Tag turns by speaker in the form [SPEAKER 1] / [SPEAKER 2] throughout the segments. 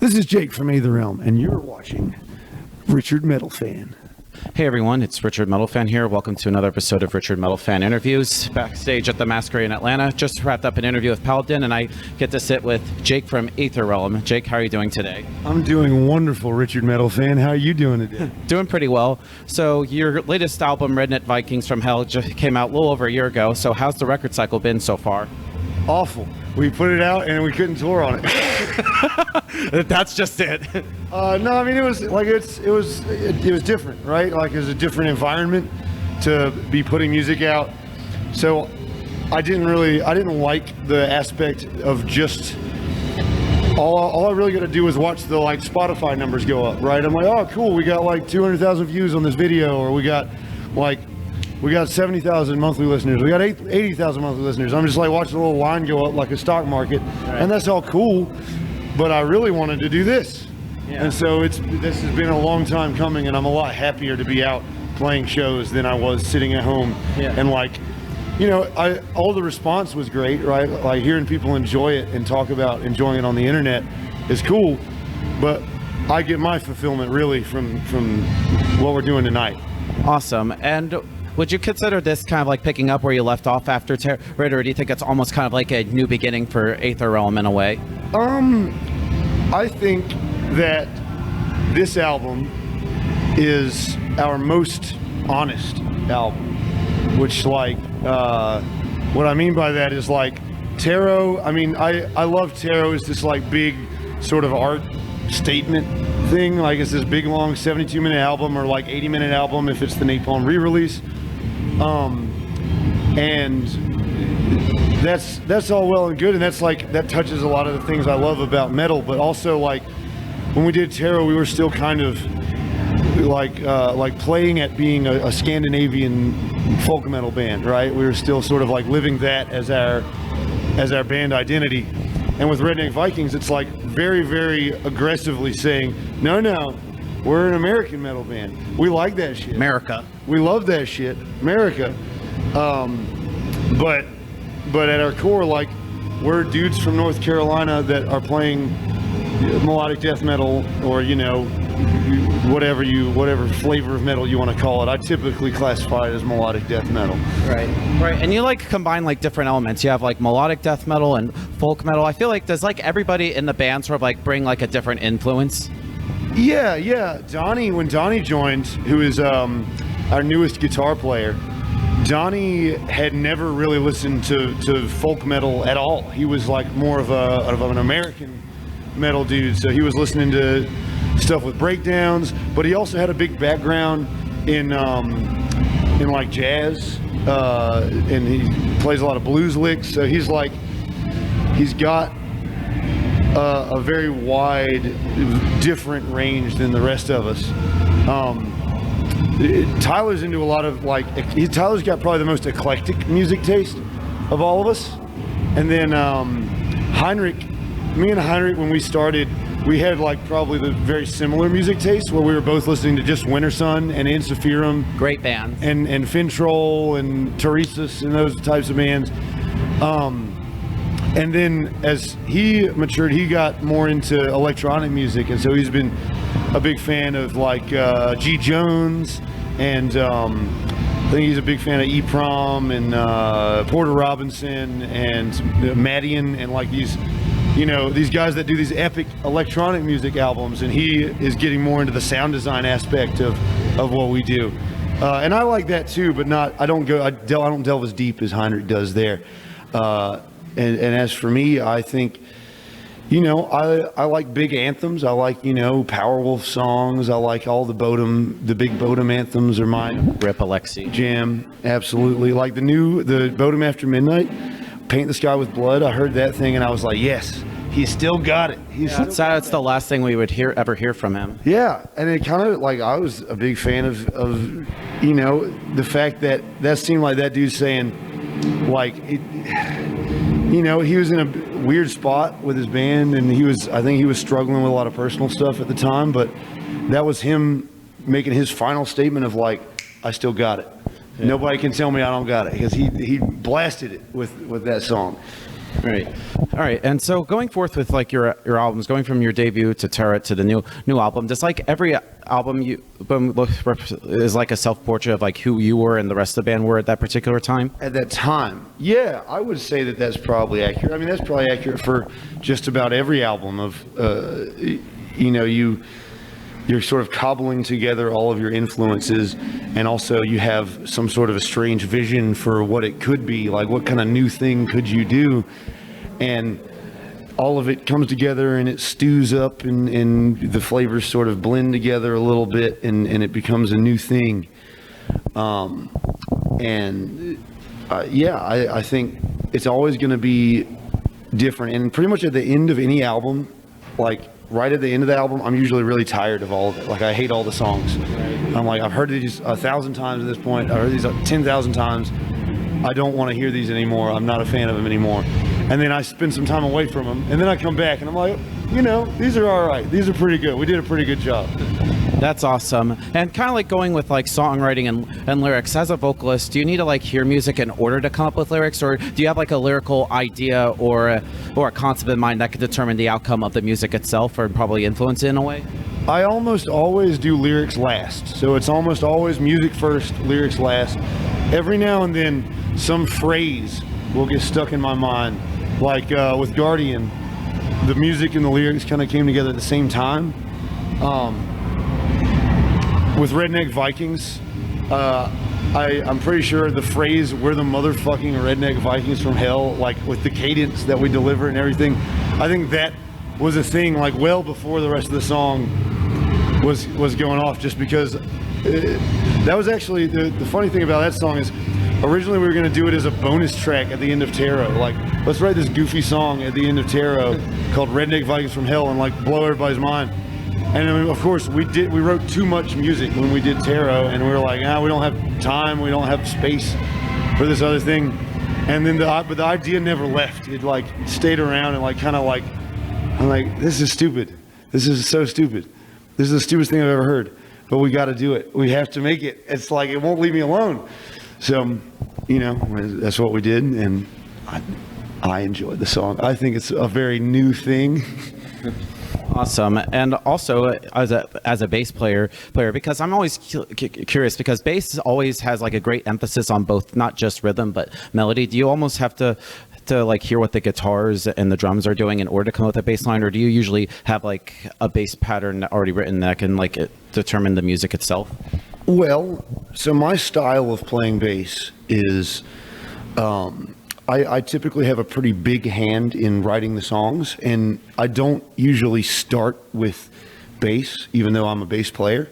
[SPEAKER 1] This is Jake from Æther Realm, and you're watching RichardMetalFan.
[SPEAKER 2] Hey everyone, it's RichardMetalFan here. Welcome to another episode of RichardMetalFan Interviews. Backstage at the Masquerade in Atlanta. Just wrapped up an interview with Paladin, and I get to sit with Jake from Æther Realm. Jake, how are you doing today?
[SPEAKER 1] I'm doing wonderful, RichardMetalFan. How are you doing today?
[SPEAKER 2] Doing pretty well. So your latest album, Redneck Vikings from Hell, just came out a little over a year ago. So how's the record cycle been so far?
[SPEAKER 1] Awful. We put it out and we couldn't tour on it.
[SPEAKER 2] That's just it.
[SPEAKER 1] No, I mean it was different, right? Like it was a different environment to be putting music out. So I didn't like the aspect of just all I really got to do was watch the like Spotify numbers go up, right? I'm like, oh cool, we got like 200,000 views on this video, or we got 70,000 monthly listeners. We got 80,000 monthly listeners. I'm just like watching the little line go up like a stock market, right. And that's all cool. But I really wanted to do this, and so this has been a long time coming, and I'm a lot happier to be out playing shows than I was sitting at home. And like, you know, all the response was great, right? Like hearing people enjoy it and talk about enjoying it on the internet is cool, but I get my fulfillment really from what we're doing tonight.
[SPEAKER 2] Awesome. And would you consider this kind of like picking up where you left off after Terror, or do you think it's almost kind of like a new beginning for Æther Realm in a way?
[SPEAKER 1] I think that this album is our most honest album, which like, what I mean by that is like Tarot, I mean, I love Tarot as this like big sort of art statement thing, like it's this big long 72-minute album or like 80-minute album if it's the Napalm re-release. And that's all well and good, and that's like that touches a lot of the things I love about metal, but also like when we did Tarot, we were still kind of like playing at being a Scandinavian folk metal band, right? We were still sort of like living that as our band identity. And with Redneck Vikings, it's like very, very aggressively saying, no, we're an American metal band. We like that shit.
[SPEAKER 2] America.
[SPEAKER 1] We love that shit. America. But at our core, like, we're dudes from North Carolina that are playing melodic death metal, or, you know, whatever flavor of metal you want to call it. I typically classify it as melodic death metal.
[SPEAKER 2] Right. And you like combine like different elements. You have like melodic death metal and folk metal. I feel like does like everybody in the band sort of like bring like a different influence?
[SPEAKER 1] Yeah. When Donnie joined, who is our newest guitar player, Donnie had never really listened to folk metal at all. He was like more of an American metal dude, so he was listening to stuff with breakdowns, but he also had a big background in like jazz, and he plays a lot of blues licks, so he's got a very wide, different range than the rest of us. Tyler's into a lot of Tyler's got probably the most eclectic music taste of all of us, and then me and Heinrich, when we started, we had like probably the very similar music taste, where we were both listening to just Winter Sun and Insufferum,
[SPEAKER 2] great bands,
[SPEAKER 1] and Fintroll and Teresis and those types of bands. And then as he matured, he got more into electronic music, and so he's been a big fan of like G. Jones, and I think he's a big fan of E-Prom and Porter Robinson and Madian, and like these guys that do these epic electronic music albums, and he is getting more into the sound design aspect of what we do. And I like that too, but I don't delve as deep as Heinrich does there. And as for me, I think, I like big anthems. I like, Powerwolf songs. I like all the big Bodom anthems are mine.
[SPEAKER 2] Rip Alexi.
[SPEAKER 1] Jam, absolutely. Like the Bodom After Midnight, Paint the Sky with Blood. I heard that thing and I was like, yes, he's still got it.
[SPEAKER 2] That's the last thing we would ever hear from him.
[SPEAKER 1] Yeah, and it kind of like, I was a big fan of the fact that seemed like that dude saying, like, he was in a weird spot with his band, and I think he was struggling with a lot of personal stuff at the time, but that was him making his final statement of like, I still got it. Yeah. Nobody can tell me I don't got it, because he blasted it with that song.
[SPEAKER 2] All right. And so going forth with like your albums, going from your debut to Terra to the new album, just like every album is like a self-portrait of like who you were and the rest of the band were at that particular time?
[SPEAKER 1] At that time, yeah, I would say that that's probably accurate. I mean, that's probably accurate for just about every album of, you're sort of cobbling together all of your influences, and also you have some sort of a strange vision for what it could be, like what kind of new thing could you do, and all of it comes together and it stews up, and the flavors sort of blend together a little bit, and it becomes a new thing. I think it's always going to be different, and pretty much at the end of any album, like right at the end of the album, I'm usually really tired of all of it. Like, I hate all the songs. I'm like, I've heard these 1,000 times at this point. I've heard these 10,000 times. I don't want to hear these anymore. I'm not a fan of them anymore. And then I spend some time away from them, and then I come back and I'm like, these are all right. These are pretty good. We did a pretty good job.
[SPEAKER 2] That's awesome. And kind of like going with like songwriting and lyrics, as a vocalist, do you need to like hear music in order to come up with lyrics, or do you have like a lyrical idea or a concept in mind that could determine the outcome of the music itself, or probably influence it in a way?
[SPEAKER 1] I almost always do lyrics last. So it's almost always music first, lyrics last. Every now and then some phrase will get stuck in my mind. Like with Guardian, the music and the lyrics kind of came together at the same time. With Redneck Vikings, I'm pretty sure the phrase, "we're the motherfucking Redneck Vikings from hell," like with the cadence that we deliver and everything, I think that was a thing like well before the rest of the song was going off, just because that was actually the funny thing about that song is originally we were going to do it as a bonus track at the end of Tarot. Like, let's write this goofy song at the end of Tarot called Redneck Vikings from Hell and like blow everybody's mind. And I mean, of course, we wrote too much music when we did Tarot, and we were like, we don't have time, we don't have space for this other thing. And then but the idea never left. It like stayed around and like kind of like, I'm like, this is stupid. This is so stupid. This is the stupidest thing I've ever heard. But we got to do it. We have to make it. It's like, it won't leave me alone. So, that's what we did, and I enjoyed the song. I think it's a very new thing.
[SPEAKER 2] Awesome. And also as a bass player, because I'm always curious, because bass always has like a great emphasis on both, not just rhythm, but melody. Do you almost have to like hear what the guitars and the drums are doing in order to come up with a bass line, or do you usually have like a bass pattern already written that can like determine the music itself?
[SPEAKER 1] Well, so my style of playing bass is I typically have a pretty big hand in writing the songs, and I don't usually start with bass, even though I'm a bass player.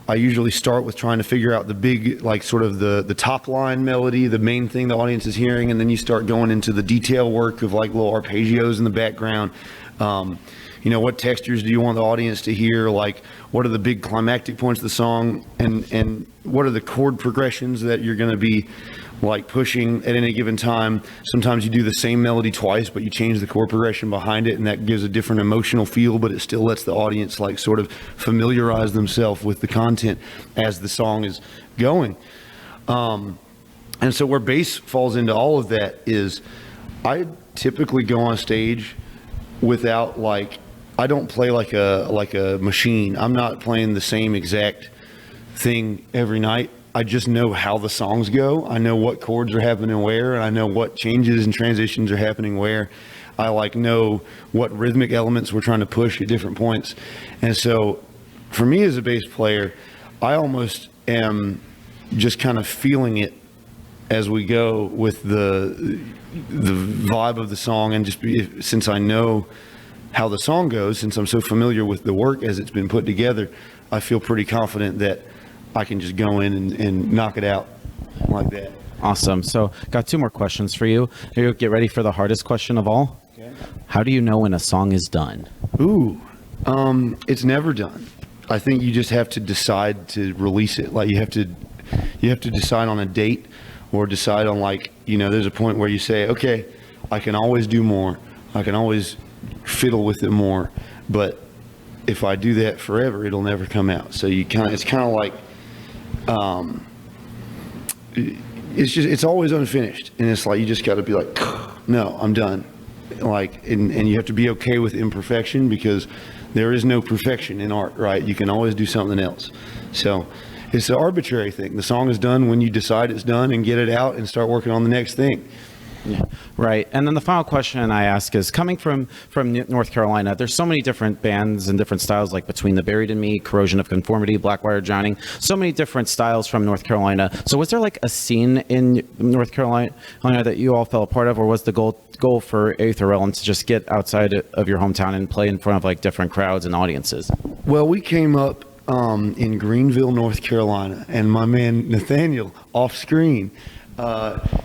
[SPEAKER 1] I usually start with trying to figure out the big, like sort of the top line melody, the main thing the audience is hearing, and then you start going into the detail work of like little arpeggios in the background. What textures do you want the audience to hear? Like, what are the big climactic points of the song, and what are the chord progressions that you're going to be like pushing at any given time. Sometimes you do the same melody twice, but you change the chord progression behind it, and that gives a different emotional feel, but it still lets the audience like sort of familiarize themselves with the content as the song is going. And so where bass falls into all of that is I typically go on stage without I don't play like a machine. I'm not playing the same exact thing every night. I just know how the songs go. I know what chords are happening where, and I know what changes and transitions are happening where. I know what rhythmic elements we're trying to push at different points. And so for me as a bass player, I almost am just kind of feeling it as we go with the vibe of the song, and since I know how the song goes, since I'm so familiar with the work as it's been put together, I feel pretty confident that I can just go in and knock it out like that.
[SPEAKER 2] Awesome. So got two more questions for you. Here, get ready for the hardest question of all. Okay. How do you know when a song is done?
[SPEAKER 1] Ooh, it's never done. I think you just have to decide to release it. Like you have to decide on a date, or decide on there's a point where you say, okay, I can always do more. I can always fiddle with it more, but if I do that forever, it'll never come out. So it's kind of like, it's always unfinished, and it's like you just got to be like, no, I'm done. and you have to be okay with imperfection, because there is no perfection in art, right? You can always do something else. So it's an arbitrary thing. The song is done when you decide it's done, and get it out and start working on the next thing.
[SPEAKER 2] Yeah, right. And then the final question I ask is, coming from North Carolina, there's so many different bands and different styles, like Between the Buried and Me, Corrosion of Conformity, Blackwire Drowning, so many different styles from North Carolina. So was there like a scene in North Carolina that you all fell a part of, or was the goal for Æther Realm to just get outside of your hometown and play in front of like different crowds and audiences?
[SPEAKER 1] Well, we came up in Greenville, North Carolina, and my man Nathaniel, off screen,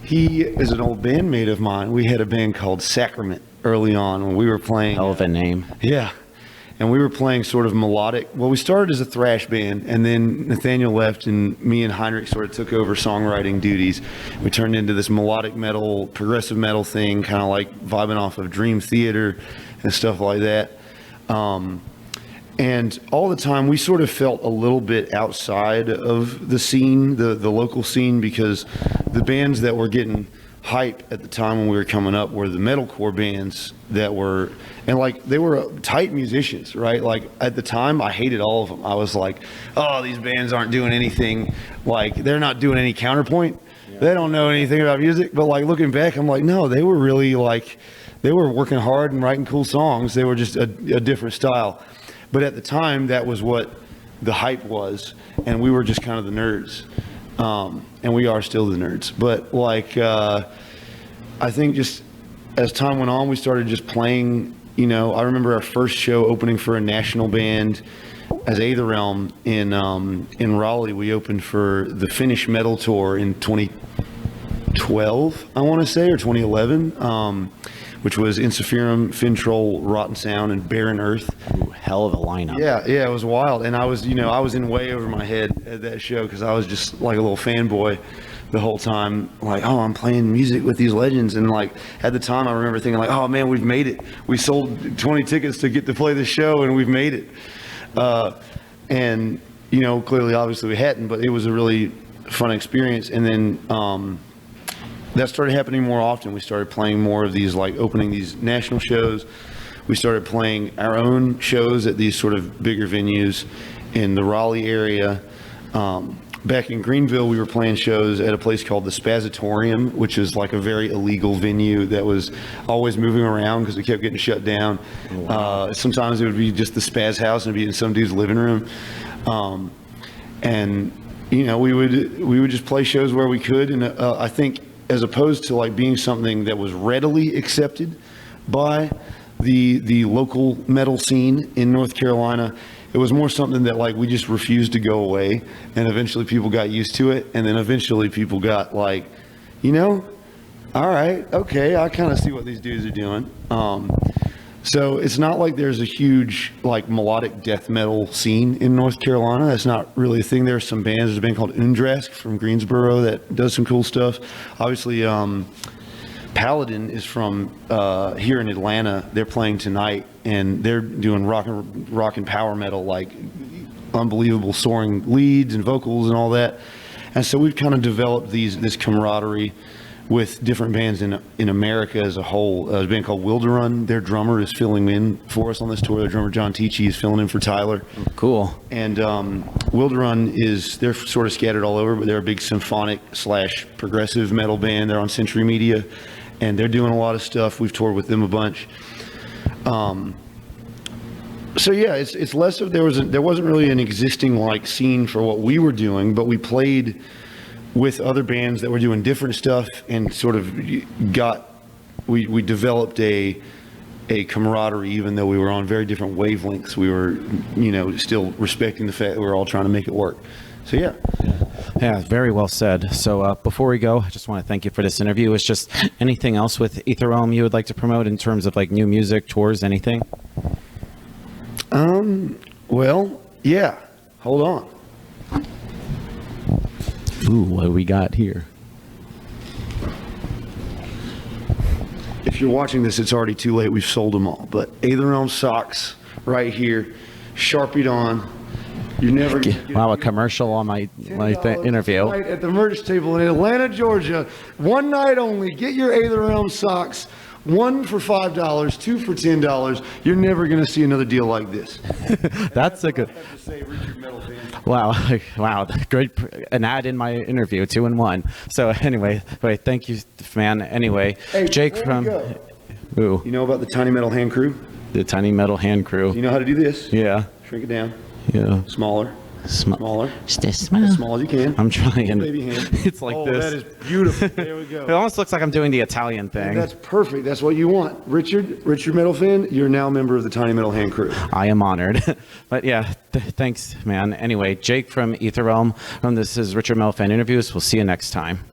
[SPEAKER 1] he is an old bandmate of mine. We had a band called Sacrament early on when we were playing.
[SPEAKER 2] Hell of a name.
[SPEAKER 1] Yeah. And we were playing sort of melodic. Well, we started as a thrash band, and then Nathaniel left, and me and Heinrich sort of took over songwriting duties. We turned into this melodic metal, progressive metal thing, kind of like vibing off of Dream Theater and stuff like that. And all the time, we sort of felt a little bit outside of the scene, the local scene, because the bands that were getting hype at the time when we were coming up were the metalcore bands that were, and like they were tight musicians, right? Like at the time, I hated all of them. I was like, oh, these bands aren't doing anything. Like they're not doing any counterpoint. Yeah. They don't know anything about music. But like looking back, I'm like, no, they were really like, they were working hard and writing cool songs. They were just a different style. But at the time, that was what the hype was, and we were just kind of the nerds, and we are still the nerds. But like, I think just as time went on, we started just playing. You know, I remember our first show opening for a national band as Æther Realm in Raleigh. We opened for the Finnish Metal Tour in 2012, I want to say, or 2011. Which was Insufferum, Fintroll, Rotten Sound, and Barren Earth.
[SPEAKER 2] Ooh, hell of a lineup.
[SPEAKER 1] Yeah, it was wild. And I was in way over my head at that show, because I was just like a little fanboy the whole time. Like, oh, I'm playing music with these legends. And like at the time, I remember thinking like, oh man, we've made it. We sold 20 tickets to get to play this show, and we've made it. And you know, clearly, obviously, we hadn't, but it was a really fun experience. And then that started happening more often. We started playing more of these, like opening these national shows. We started playing our own shows at these sort of bigger venues in the Raleigh area. Back in Greenville, we were playing shows at a place called the Spazatorium, which is like a very illegal venue that was always moving around because we kept getting shut down. Oh, wow. Sometimes it would be just the Spaz house and it'd be in some dude's living room. And you know, we would just play shows where we could. And I think, as opposed to like being something that was readily accepted by the local metal scene in North Carolina, it was more something that like we just refused to go away, and eventually people got used to it, and then eventually people got like, you know, all right, okay, I kind of see what these dudes are doing. So it's not like there's a huge like melodic death metal scene in North Carolina. That's not really a thing. There's some bands. There's a band called Undrask from Greensboro that does some cool stuff. Obviously, Paladin is from here in Atlanta. They're playing tonight, and they're doing rock and power metal, like unbelievable soaring leads and vocals and all that. And so we've kind of developed this camaraderie with different bands in America as a whole. There's a band called Wilderun. Their drummer is filling in for us on this tour. Their drummer John Tichy is filling in for Tyler.
[SPEAKER 2] Cool.
[SPEAKER 1] And Wilderun they're sort of scattered all over, but they're a big symphonic / progressive metal band. They're on Century Media, and they're doing a lot of stuff. We've toured with them a bunch. So yeah, it's less of there wasn't really an existing like scene for what we were doing, but we played with other bands that were doing different stuff, and sort of we developed a camaraderie, even though we were on very different wavelengths. We were, you know, still respecting the fact that we were all trying to make it work. So yeah, very well said. So before we go, I just want to thank you for this interview. Is just anything else with Æther Realm you would like to promote in terms of like new music, tours, anything? Well, yeah. Hold on.
[SPEAKER 2] Ooh, what do we got here?
[SPEAKER 1] If you're watching this, it's already too late. We've sold them all. But Æther Realm socks right here, Sharpied on. You never get
[SPEAKER 2] wow, a commercial on my interview.
[SPEAKER 1] Right at the merch table in Atlanta, Georgia. One night only. Get your Æther Realm socks. 1 for $5, 2 for $10. You're never going to see another deal like this.
[SPEAKER 2] That's a good.
[SPEAKER 1] I have to say, RichardMetalFan.
[SPEAKER 2] Wow, wow, great, an ad in my interview, 2 in 1. So anyway, wait, thank you, man. Anyway,
[SPEAKER 1] Hey,
[SPEAKER 2] Jake
[SPEAKER 1] before we
[SPEAKER 2] from,
[SPEAKER 1] go,
[SPEAKER 2] ooh,
[SPEAKER 1] you know about the Tiny Metal Hand Crew?
[SPEAKER 2] the Tiny Metal Hand Crew.
[SPEAKER 1] You know how to do this?
[SPEAKER 2] Yeah,
[SPEAKER 1] Shrink it down.
[SPEAKER 2] yeah.
[SPEAKER 1] Smaller. Smaller.
[SPEAKER 2] Just
[SPEAKER 1] As small as you can.
[SPEAKER 2] I'm trying.
[SPEAKER 1] Baby hand.
[SPEAKER 2] It's like this.
[SPEAKER 1] That is beautiful. There we go.
[SPEAKER 2] It almost looks like I'm doing the Italian thing.
[SPEAKER 1] That's perfect. That's what you want. RichardMetalFan, you're now a member of the Tiny Metal Hand Crew.
[SPEAKER 2] I am honored. But yeah, thanks, man. Anyway, Jake from Æther Realm. This is RichardMetalFan Interviews. We'll see you next time.